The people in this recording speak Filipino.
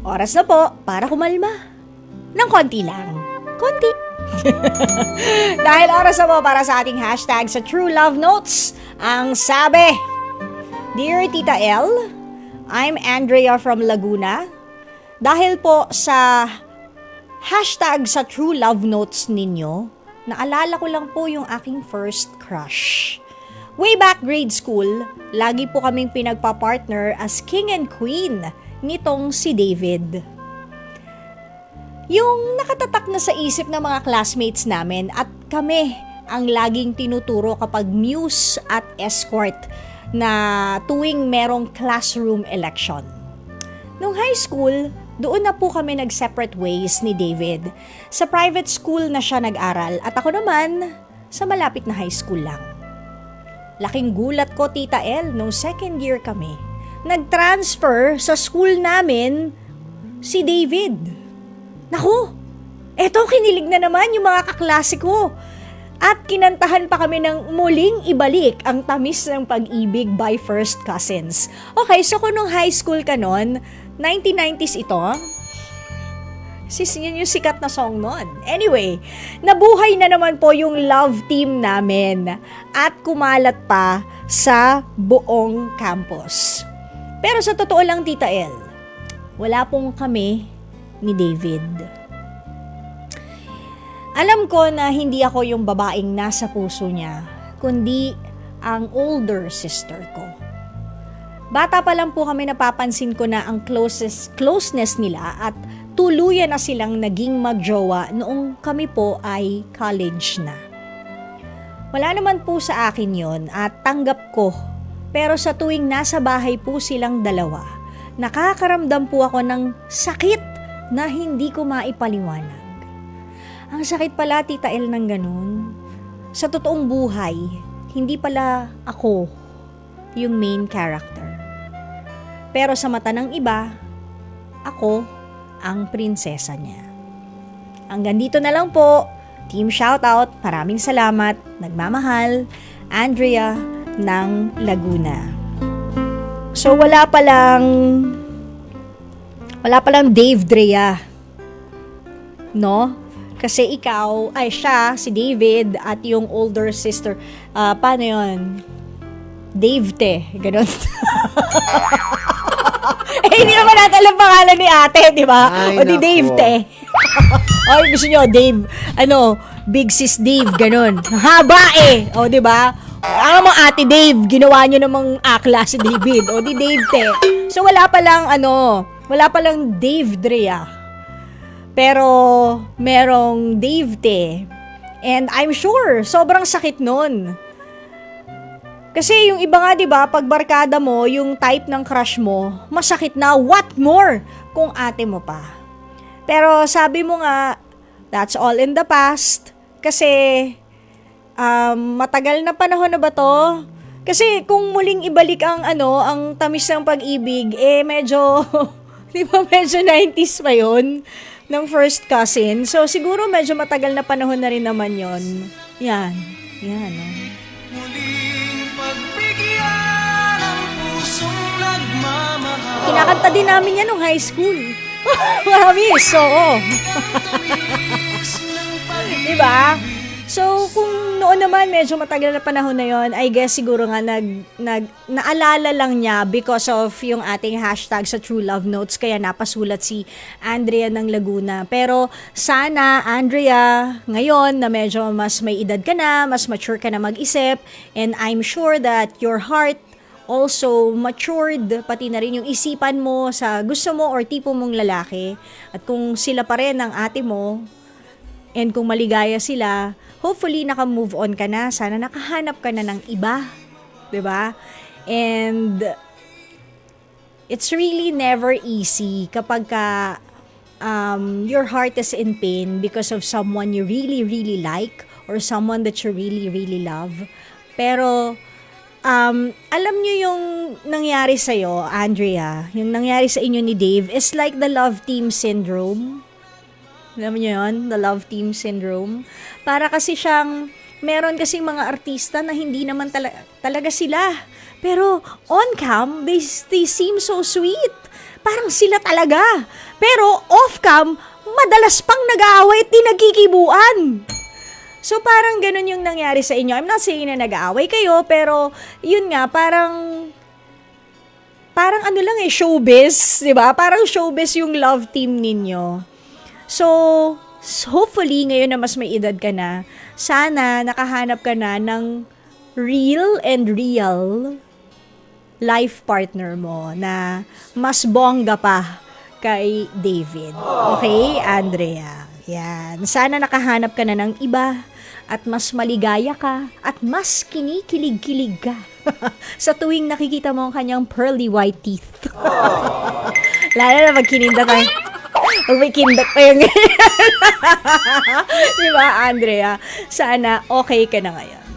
Oras na po para kumalma. Ng konti lang. Konti. Dahil oras na po para sa ating hashtag sa True Love Notes. Ang sabi, Dear Tita L, I'm Andrea from Laguna. Dahil po sa hashtag sa True Love Notes ninyo, naalala ko lang po yung aking first crush. Way back grade school, lagi po kaming pinagpa-partner as king and queen nitong si David. Yung nakatatak na sa isip ng mga classmates namin at kami ang laging tinuturo kapag muse at escort na tuwing merong classroom election. Nung high school, doon na po kami nag-separate ways ni David. Sa private school na siya nag-aral at ako naman sa malapit na high school lang. Laking gulat ko, Tita L, nung second year kami. Nag-transfer sa school namin si David. Naku, eto kinilig na naman yung mga kaklase ko. At kinantahan pa kami ng muling ibalik ang tamis ng pag-ibig by first cousins. Okay, so kung nung high school ka nun, 1990s ito, yun yung sikat na song nun. Anyway, nabuhay na naman po yung love team namin at kumalat pa sa buong campus. Pero sa totoo lang, Tita L, wala pong kami ni David. Alam ko na hindi ako yung babaeng nasa puso niya, kundi ang older sister ko. Bata pa lang po kami napapansin ko na ang closeness nila at tuluyan na silang naging magjowa noong kami po ay college na. Wala naman po sa akin yon at tanggap ko, pero sa tuwing nasa bahay po silang dalawa, nakakaramdam po ako ng sakit na hindi ko maipaliwanag. Ang sakit pala, Tita El, ng ganun. Sa totoong buhay, hindi pala ako yung main character. Pero sa mata ng iba, ako ang prinsesa niya. Hanggang dito na lang po. Team shoutout, maraming salamat. Nagmamahal, Andrea ng Laguna. So wala palang Dave Drea. No? Kasi ikaw, ay siya, si David, at yung older sister, paano yun? Dave Te, ganun. Hindi naman natin alam pangalan ni ate, di ba? O di Dave Te. O gusto nyo, Dave, Big Sis Dave, ganun. Haba eh. O di ba? Ang mga ate Dave, ginawa nyo namang akla si David. O di Dave Te. So wala palang Dave Drea. Pero merong Dave Te. And I'm sure, sobrang sakit nun. Kasi yung iba nga, di ba, pag barkada mo, yung type ng crush mo, masakit na, what more kung ate mo pa. Pero sabi mo nga, that's all in the past. Kasi, matagal na panahon na ba to? Kasi kung muling ibalik ang tamis ng pag-ibig, medyo, di ba, medyo 90s pa yun, ng first cousin. So, siguro medyo matagal na panahon na rin naman yon. Yan. Kinakanta din namin yan nung high school. Maramis, oo. Diba? So, kung noon naman medyo matagal na panahon na yon, I guess siguro nga naalala lang niya because of yung ating hashtag sa True Love Notes, kaya napasulat si Andrea ng Laguna. Pero sana, Andrea, ngayon na medyo mas may edad ka na, mas mature ka na mag-isip, and I'm sure that your heart also matured, pati na rin yung isipan mo sa gusto mo or tipo mong lalaki. At kung sila pa rin ang ate mo, and kung maligaya sila, hopefully naka-move on ka na. Sana nakahanap ka na ng iba. 'Di ba? And it's really never easy kapag your heart is in pain because of someone you really, really like or someone that you really, really love. Pero alam nyo yung nangyari sa'yo, Andrea, yung nangyari sa inyo ni Dave is like the love team syndrome. Alam nyo yun? The love team syndrome. Para kasi siyang, meron kasing mga artista na hindi naman talaga sila. Pero on cam, they seem so sweet. parang sila talaga. Pero off-cam, madalas pang nag-aaway at di nagkikibuan. So parang ganun yung nangyari sa inyo. I'm not saying na nag-aaway kayo, pero yun nga, parang ano lang showbiz, di ba? Parang showbiz yung love team ninyo. So, hopefully, ngayon na mas may edad ka na, sana nakahanap ka na ng real life partner mo na mas bongga pa kay David. Okay, Andrea? Yan. Sana nakahanap ka na ng iba at mas maligaya ka at mas kinikilig-kilig ka sa tuwing nakikita mo ang kanyang pearly white teeth. Lalo na pag kininda tayo. Pag may kindat pa yung ganyan. Diba, Andrea? Sana okay ka na ngayon.